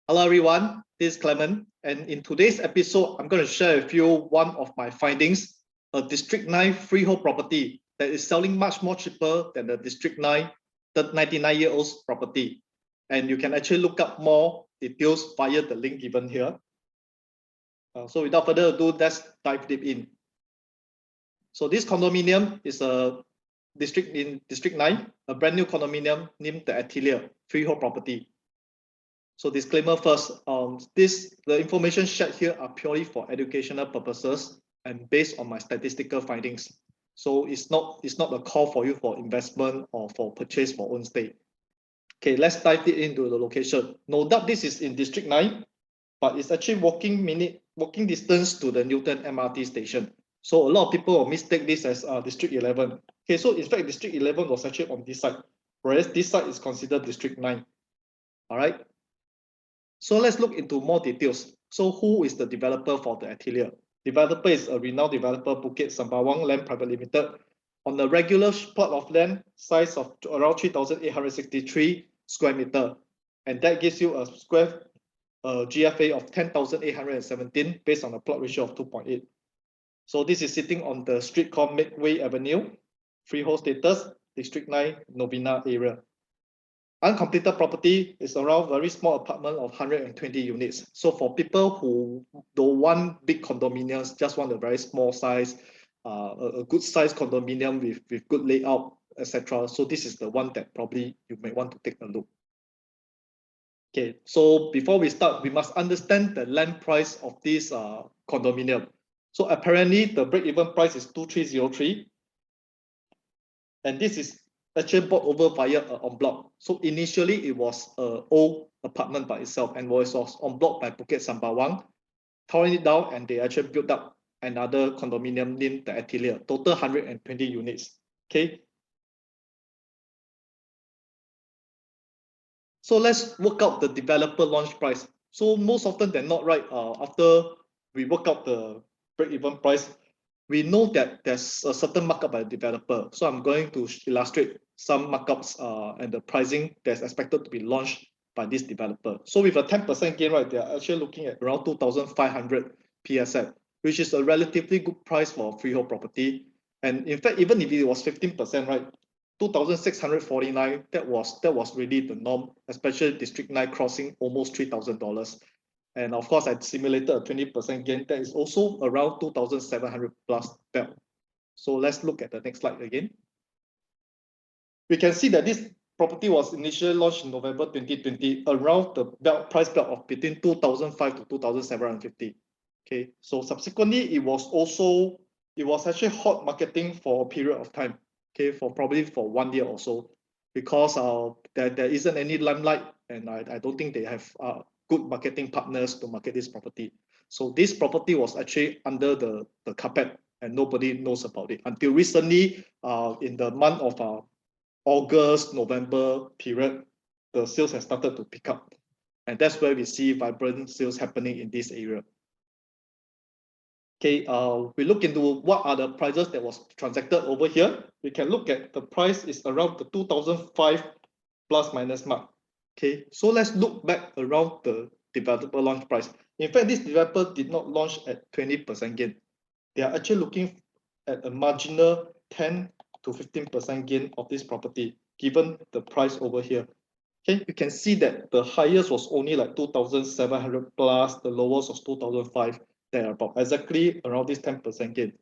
Hello everyone, this is Clement, and in today's episode, I'm going to share with you one of my findings, a District 9 freehold property that is selling much more cheaper than the District 9, the 99-year-old property. And you can actually look up more details via the link given here. So without further ado, let's dive deep in. So this condominium is a district in District 9, a brand new condominium named the Atelier freehold property. So disclaimer first, the information shared here are purely for educational purposes and based on my statistical findings. So it's not a call for you for investment or for purchase for own stay. Okay, let's dive into the location. No doubt this is in District 9, but it's actually walking distance to the Newton MRT station. So a lot of people will mistake this as District 11. Okay, so in fact, District 11 was actually on this side, whereas this side is considered District 9. All right. So let's look into more details. So who is the developer for the Atelier? Developer is a renowned developer, Bukit Sembawang Land Private Limited, on a regular plot of land size of around 3,863 square meter. And that gives you a square GFA of 10,817 based on a plot ratio of 2.8. So this is sitting on the street called Makeway Avenue, freehold status, District 9, Novena area. Uncompleted property is around very small apartment of 120 units. So for people who don't want big condominiums, just want a very small size, a good size condominium with good layout, etc. So this is the one that probably you may want to take a look. Okay, so before we start, we must understand the land price of this condominium. So apparently the break-even price is 2,303. And this is actually bought over via an enbloc. So initially it was an old apartment by itself and was en bloc by Bukit Sembawang, torn it down, and they actually built up another condominium named the Atelier, total 120 units. Okay. So let's work out the developer launch price. So most often than not, right, after we work out the break-even price, we know that there's a certain markup by the developer. So I'm going to illustrate some markups and the pricing that's expected to be launched by this developer. So with a 10% gain, right, they're actually looking at around 2,500 PSF, which is a relatively good price for a freehold property. And in fact, even if it was 15%, right, 2,649, that was really the norm, especially District 9 crossing almost $3,000. And of course, I simulated a 20% gain. That is also around 2,700 plus belt. So let's look at the next slide again. We can see that this property was initially launched in November 2020, around the price belt of between 2,005 to 2,750. Okay, so subsequently, it was actually hot marketing for a period of time. Okay, probably for 1 year or so, because there isn't any limelight, and I don't think they have good marketing partners to market this property. So this property was actually under the carpet and nobody knows about it until recently, in the month of August, November period, the sales have started to pick up. And that's where we see vibrant sales happening in this area. Okay, we look into what are the prices that was transacted over here. We can look at the price is around the 2,005 plus minus mark. Okay, so let's look back around the developer launch price. In fact, this developer did not launch at 20% gain. They are actually looking at a marginal 10 to 15% gain of this property, given the price over here. Okay, you can see that the highest was only like 2,700 plus, the lowest was 2,005, there about exactly around this 10% gain.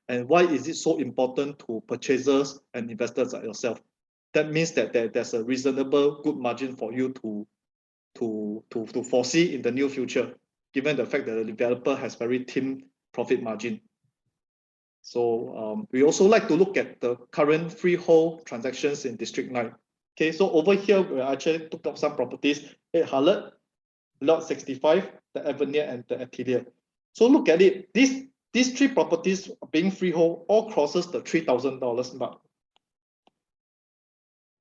And why is it so important to purchasers and investors like yourself? That means that there's a reasonable good margin for you to foresee in the near future, given the fact that the developer has very thin profit margin. So we also like to look at the current freehold transactions in District 9. Okay, so over here, we actually took up some properties, 8 Harlot, Lot 65, the Avenue, and the Atelier. So look at it, these three properties being freehold all crosses the $3,000 mark.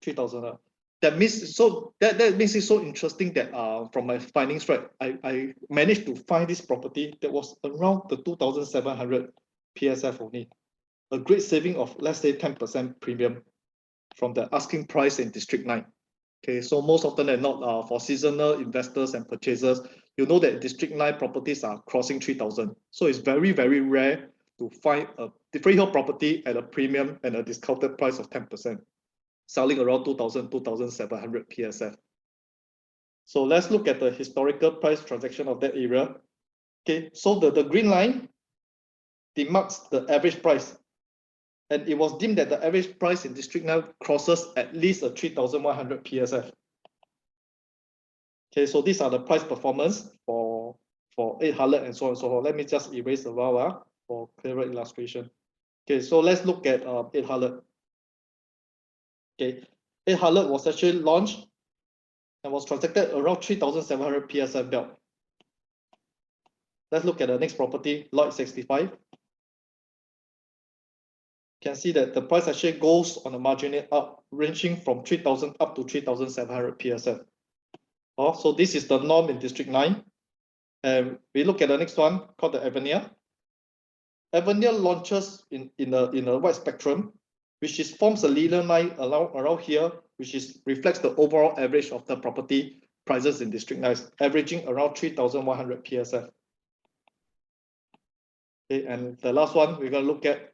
3,000. That means that makes it so interesting that from my findings, right, I managed to find this property that was around the 2,700 PSF only. A great saving of, let's say, 10% premium from the asking price in District 9. Okay, so most often than not, for seasonal investors and purchasers, you know that District 9 properties are crossing 3,000. So it's very, very rare to find a freehold property at a premium and a discounted price of 10%, selling around 2,000, 2,700 PSF. So let's look at the historical price transaction of that area. Okay, so the green line demarks the average price. And it was deemed that the average price in District 9 crosses at least a 3,100 PSF. Okay, so these are the price performance for 800 and so on and so forth. Let me just erase the while for clearer illustration. Okay, so let's look at 800. Okay, 800 was actually launched and was transacted around 3,700 PSF belt. Let's look at the next property, Lot 65. You can see that the price actually goes on a margin up, ranging from 3,000 up to 3,700 PSF. So this is the norm in District 9. And we look at the next one called the Atelier. Atelier launches in a wide spectrum, which forms a linear line around here, which reflects the overall average of the property prices in District 9, averaging around 3,100 PSF. Okay, and the last one we're going to look at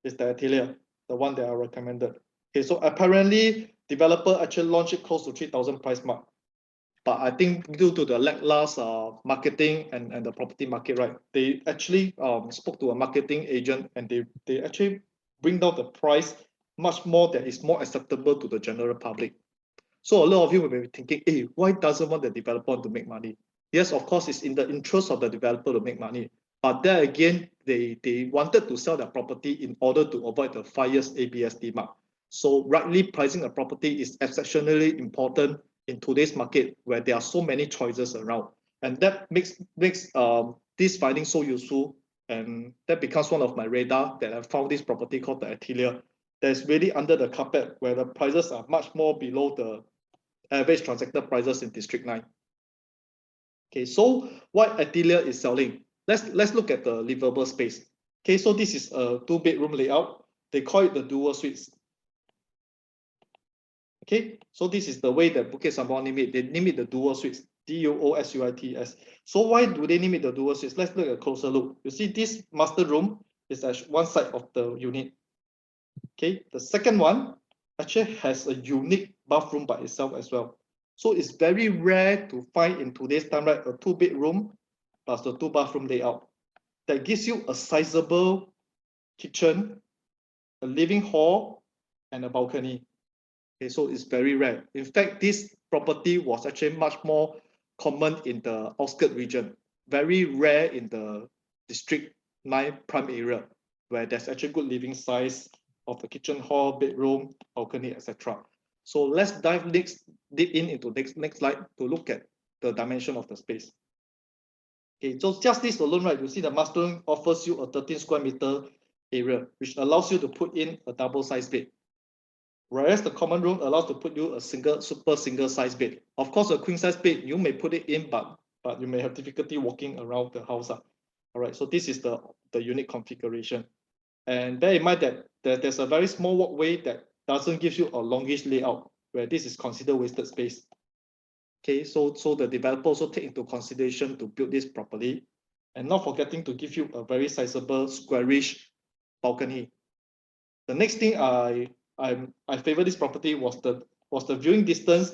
is the Atelier, the one that I recommended. Okay, so apparently developer actually launched it close to 3,000 price mark. But I think due to the lackluster marketing and the property market, right, they actually spoke to a marketing agent and they actually bring down the price much more that is more acceptable to the general public. So a lot of you will be thinking, hey, why doesn't want the developer to make money? Yes, of course, it's in the interest of the developer to make money. But there again, they wanted to sell their property in order to avoid the 5 years ABSD mark. So rightly pricing a property is exceptionally important in today's market where there are so many choices around. And that makes this finding so useful. And that becomes one of my radar that I found this property called the Atelier. That's really under the carpet where the prices are much more below the average transacted prices in District 9. Okay, so what Atelier is selling? Let's look at the livable space. Okay, so this is a 2-bedroom layout. They call it the dual suites. Okay, so this is the way that Bukit Sembawang name it. They name it the dual suites, DUOSUITS. So why do they name it the dual suites? Let's look at a closer look. You see this master room is at one side of the unit. Okay, the second one actually has a unique bathroom by itself as well. So it's very rare to find in today's time, right, a 2-bedroom plus the 2-bathroom layout that gives you a sizable kitchen, a living hall, and a balcony. Okay, so it's very rare. In fact, this property was actually much more common in the outskirts region, very rare in the District 9 prime area, where there's actually good living size of the kitchen hall, bedroom, balcony, etc. So let's dive deep into next slide to look at the dimension of the space. Okay, so just this alone, right, you see the master room offers you a 13 square meter area, which allows you to put in a double-sized bed. Whereas the common room allows to put you a super single size bed. Of course, a queen size bed, you may put it in, but you may have difficulty walking around the house. All right, so this is the unique configuration. And bear in mind that there's a very small walkway that doesn't give you a longish layout, where this is considered wasted space. Okay, so the developer also take into consideration to build this properly, and not forgetting to give you a very sizable squarish balcony. The next thing I favor this property was the viewing distance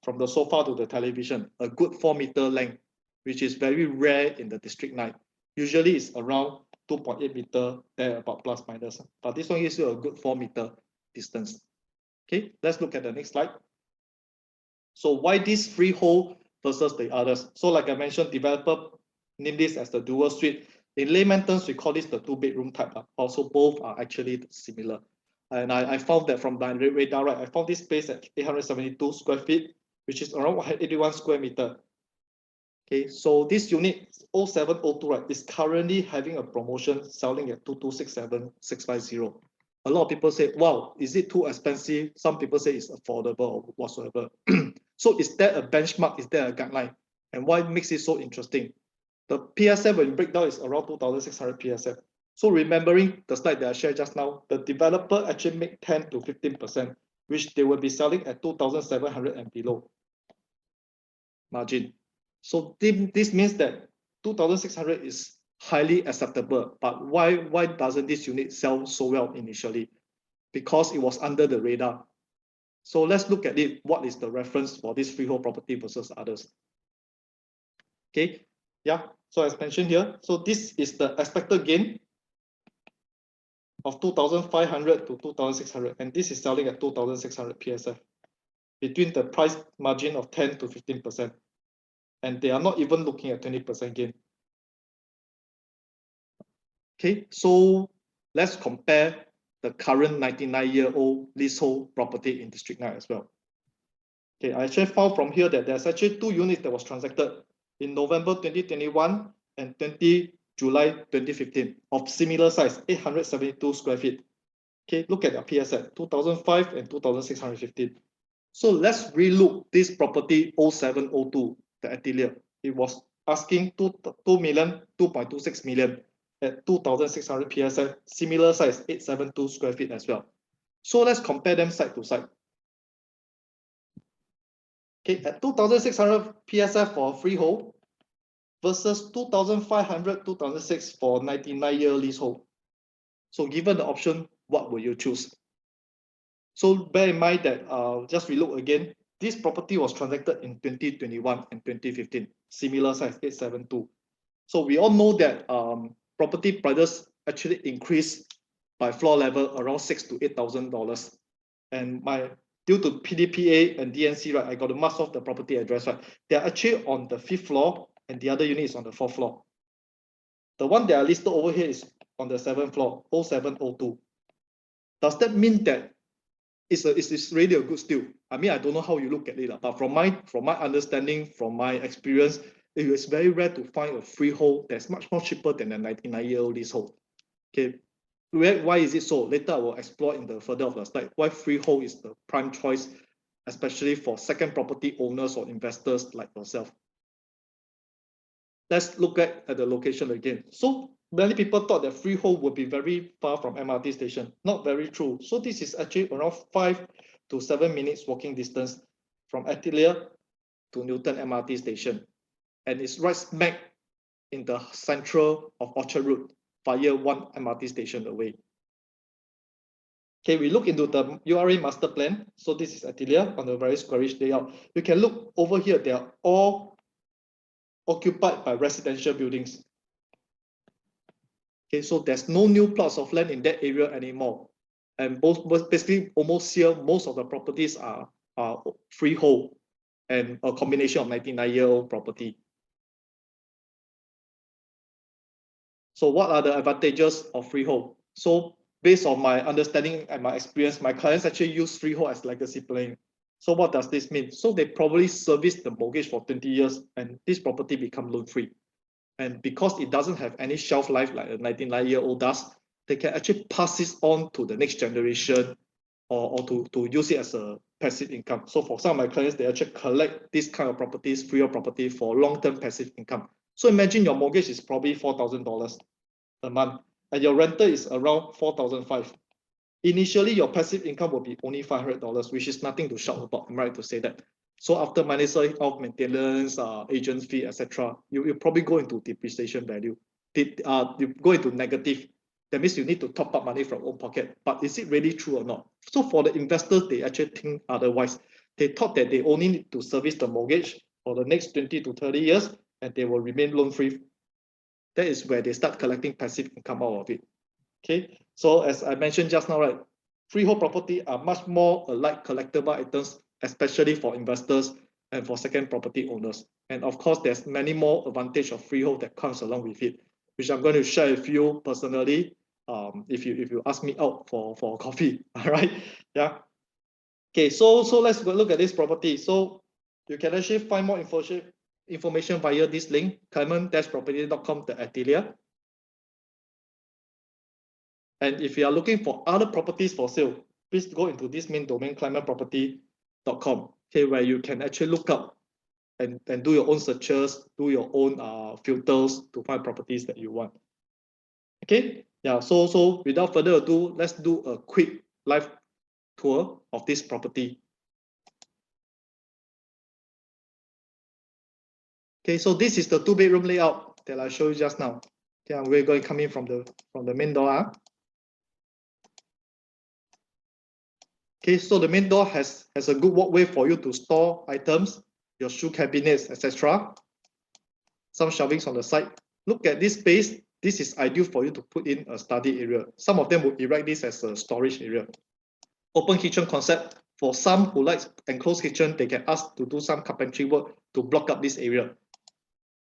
from the sofa to the television, a good 4 meter length, which is very rare in the District 9. Usually it's around 2.8 meter, there about plus minus. But this one gives you a good 4 meter distance. Okay, let's look at the next slide. So why this freehold versus the others? So like I mentioned, developer named this as the dual suite. In layman terms, we call this the 2-bedroom type. Also, both are actually similar. And I found that from my radar, right, I found this space at 872 square feet, which is around 81 square meter. Okay, so this unit 0702, right, is currently having a promotion selling at 2267,650. A lot of people say, wow, is it too expensive? Some people say it's affordable or whatsoever. So is there a benchmark? Is there a guideline? And why makes it so interesting? The PSF, when you break down, is around 2,600 PSF. So remembering the slide that I shared just now, the developer actually make 10 to 15% which they will be selling at 2,700 and below margin. So this means that 2,600 is highly acceptable. But why doesn't this unit sell so well initially? Because it was under the radar. So let's look at it. What is the reference for this freehold property versus others? Okay, yeah. So as mentioned here, so this is the expected gain of 2,500 to 2,600, and this is selling at 2,600 PSF between the price margin of 10 to 15%, and they are not even looking at 20% gain. Okay, so let's compare the current 99-year-old leasehold property in District 9 as well. Okay, I actually found from here that there's actually 2 units that was transacted in November 2021 and July 2015 of similar size, 872 square feet. Okay, look at the PSF, 2,005 and 2,615. So let's relook this property 0702, the Atelier. It was asking 2.26 million at 2,600 PSF, similar size, 872 square feet as well. So let's compare them side to side. Okay, at 2,600 PSF for freehold versus 2,500, 2,006 for 99-year leasehold. So given the option, what will you choose? So bear in mind that just relook again, this property was transacted in 2021 and 2015, similar size, 872. So we all know that property prices actually increased by floor level around $6,000 to $8,000. And due to PDPA and DNC, right, I got to mask off the property address, right? They're actually on the 5th floor and the other unit is on the 4th floor. The one that are listed over here is on the 7th floor, 0702. Does that mean that it's really a good steal? I mean, I don't know how you look at it, but from my understanding, from my experience, it is very rare to find a freehold that's much more cheaper than a 99-year-old leasehold. Okay, why is it so? Later I will explore in the further of the slide why freehold is the prime choice, especially for second property owners or investors like yourself. Let's look at the location again. So many people thought that freehold would be very far from MRT station. Not very true. So this is actually around 5 to 7 minutes walking distance from Atelier to Newton MRT station. And it's right smack in the central of Orchard Road, via 1 MRT station away. Okay, we look into the URA Master Plan. So this is Atelier on a very squarish layout. You can look over here, they are all occupied by residential buildings. Okay, so there's no new plots of land in that area anymore. And basically almost here, most of the properties are freehold and a combination of 99-year-old property. So what are the advantages of freehold? So based on my understanding and my experience, my clients actually use freehold as legacy planning. So what does this mean? So they probably service the mortgage for 20 years and this property become loan free. And because it doesn't have any shelf life like a 99-year-old does, they can actually pass this on to the next generation or to use it as a passive income. So for some of my clients, they actually collect this kind of properties, freehold property for long-term passive income. So imagine your mortgage is probably $4,000 a month and your rental is around $4,500. Initially, your passive income will be only $500, which is nothing to shout about. I'm right to say that. So after minusing off maintenance, agent fee, etc., you probably go into depreciation value. You go into negative. That means you need to top up money from own pocket. But is it really true or not? So for the investors, they actually think otherwise. They thought that they only need to service the mortgage for the next 20 to 30 years, and they will remain loan free. That is where they start collecting passive income out of it. Okay, so as I mentioned just now, right, freehold property are much more alike collectible items, especially for investors and for second property owners. And of course, there's many more advantage of freehold that comes along with it, which I'm going to share with you personally. If you ask me out for coffee, all right, yeah. Okay, so let's go look at this property. So you can actually find more information via this link, clement-property.com, the Atelier. And if you are looking for other properties for sale, please go into this main domain, clement-property.com, okay, where you can actually look up and do your own searches, do your own filters to find properties that you want. Okay, yeah, so without further ado, let's do a quick live tour of this property. Okay, so this is the 2-bedroom layout that I showed you just now. Okay, we're going to come in from the main door. Okay, so the main door has a good walkway for you to store items, your shoe cabinets, etc. Some shelvings on the side. Look at this space. This is ideal for you to put in a study area. Some of them will erect this as a storage area. Open kitchen concept. For some who like enclosed kitchen, they can ask to do some carpentry work to block up this area.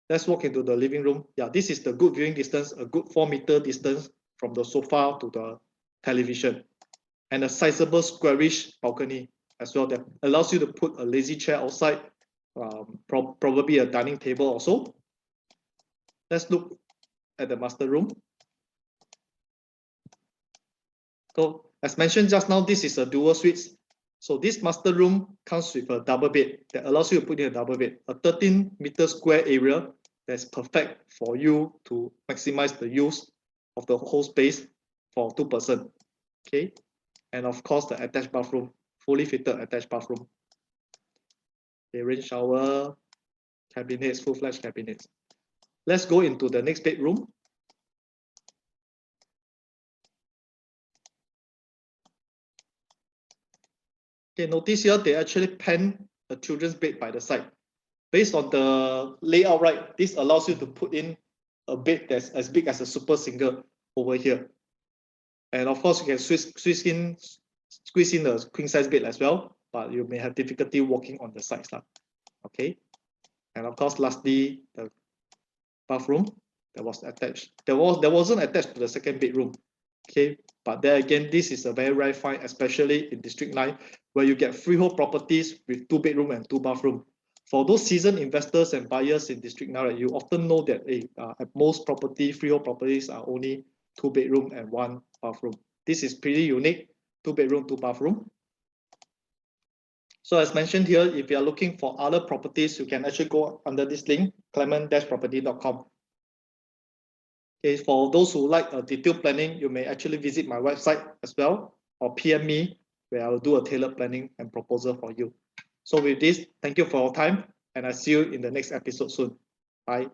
Let's walk into the living room. Yeah, this is the good viewing distance, a good 4-meter distance from the sofa to the television. And a sizable squarish balcony as well that allows you to put a lazy chair outside, probably a dining table also. Let's look at the master room. So as mentioned just now, this is a dual suite. So this master room comes with a double bed that allows you to put in a double bed, a 13-meter square area that's perfect for you to maximize the use of the whole space for 2 persons. Okay, and of course the attached bathroom, fully fitted attached bathroom. Okay, rain shower, cabinets, full-fledged cabinets. Let's go into the next bedroom. Okay, notice here they actually pen a children's bed by the side. Based on the layout, right, this allows you to put in a bed that's as big as a super single over here. And of course, you can squeeze in a queen size bed as well, but you may have difficulty walking on the sides. Okay. And of course, lastly, the bathroom that was attached. There wasn't attached to the second bedroom. Okay, but there again, this is a very rare find, especially in District 9, where you get freehold properties with 2 bedroom and 2 bathroom. For those seasoned investors and buyers in District 9, you often know that at most freehold properties are only 2 bedroom and 1 bathroom. This is pretty unique, 2 bedroom, 2 bathroom. So as mentioned here, if you are looking for other properties, you can actually go under this link, clement-property.com. Okay, for those who like detailed planning, you may actually visit my website as well, or PM me, where I will do a tailored planning and proposal for you. So with this, thank you for your time, and I'll see you in the next episode soon. Bye.